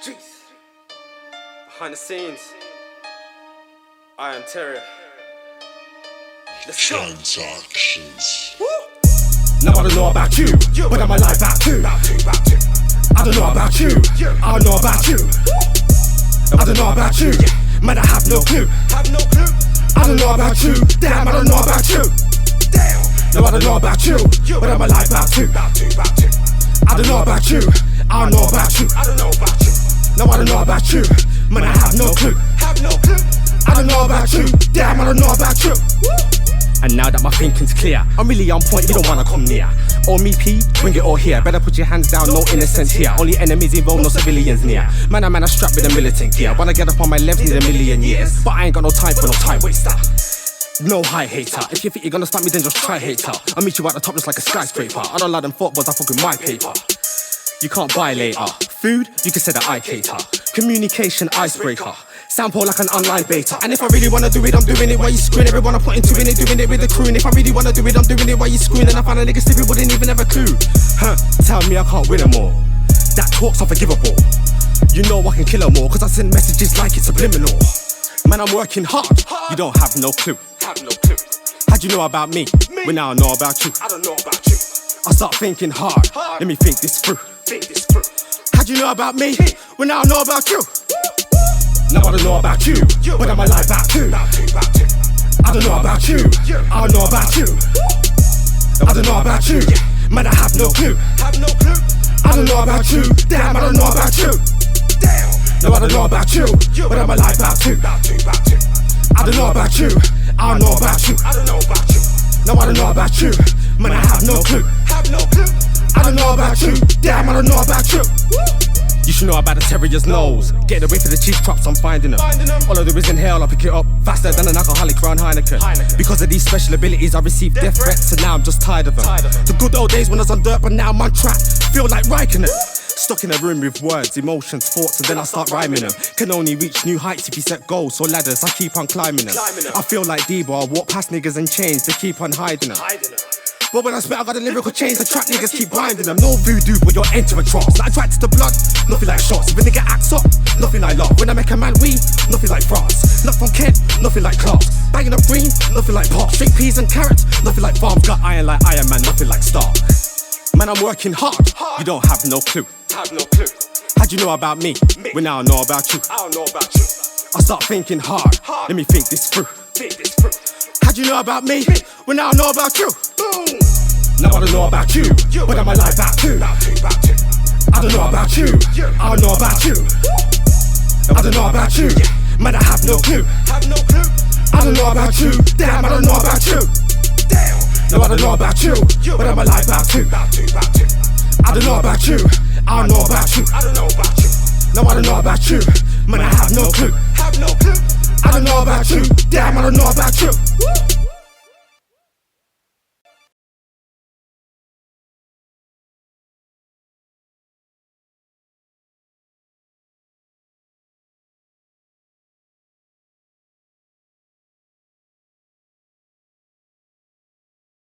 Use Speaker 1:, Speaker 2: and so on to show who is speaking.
Speaker 1: Jeez. Behind the scenes, I am Terry. Let's go.
Speaker 2: Transactions.
Speaker 3: Now I don't know about you, but I'm alive about two. I don't know about you, I don't know about you. I don't know about you, man, I have no clue. I don't know about you, damn, I don't know about you. No, I don't know about you, but I'm alive about two. I don't know about you, I don't know about you. No, I don't know about you, man, I have no clue. I don't know about you, damn, I don't know about you. And now that my thinking's clear, I'm really on point, you don't wanna come near. Or me P, bring it all here. Better put your hands down, no innocence here. Only enemies involved, no civilians near. Man, I'm strapped with a militant gear. Wanna get up on my legs, need a million years. But I ain't got no time for no time waster. No high hater. If you think you're gonna stop me, then just try hater. I'll meet you at the top just like a skyscraper. I don't like them footballs, I fuck with my paper. You can't buy later. Food, you can say that I cater. Communication icebreaker. Sample like an online beta. And if I really wanna do it, I'm doing it while you screwing. Everyone I put into it, doing it with the crew. And if I really wanna do it, I'm doing it while you screwing. And I find a nigga stupid, wouldn't even have a clue. Tell me I can't win them all. That talk's unforgivable. You know I can kill them all, cause I send messages like it's subliminal. Man, I'm working hard, you don't have no clue. How'd you know about me, when I don't know about you? I start thinking hard, let me think this through. How'd you know about me, when I don't know about you? Now I don't know about you, but I'm alive about two. I don't know about you, I don't know about you. I don't know about you, man, I have no clue. I don't know about you, damn, I don't know about you. No, I don't know about you, but I'm alive about two. I don't know about you, I don't know about you. No, I don't know about you, man, I have no clue. I don't know about you, damn, I don't know about you. You should know about the terrier's nose. Get away for the cheese crops, I'm finding them. All I do is inhale, I pick it up faster than an alcoholic round Heineken. Because of these special abilities, I received death threats, and now I'm just tired of them. The good old days when I was on dirt, but now I'm on track. Feel like Raikkonen. Stuck in a room with words, emotions, thoughts, and then I start rhyming them. Can only reach new heights if you set goals, so ladders, I keep on climbing them. I feel like Debo, I walk past niggas in chains, they keep on hiding them. But when I spit, I got a lyrical chains, the trap niggas keep grinding them. No voodoo, but you're entering trance. Like attracted to blood, nothing like shots. If a nigga acts up, nothing like love. When I make a man weed, nothing like France. Not from Kent, nothing like Clarks. Banging up green, nothing like pop. Straight peas and carrots, nothing like farms. Got iron like Iron Man, nothing like Stark. Man, I'm working hard, you don't have no clue. How'd you know about me, when I don't know about you? I start thinking hard, let me think this through. How'd you know about me, when I don't know about you? Now I don't know about you, but I'm alive about two. I don't know about you, I don't know about you. I don't know about you, man, I have no clue. I don't know about you, damn, I don't know about you. No, I don't know about you, but I'm alive about two. I don't know about you, I don't know about you. No, I don't know about you, man, I have no clue. I don't know about you, damn, I don't know about you.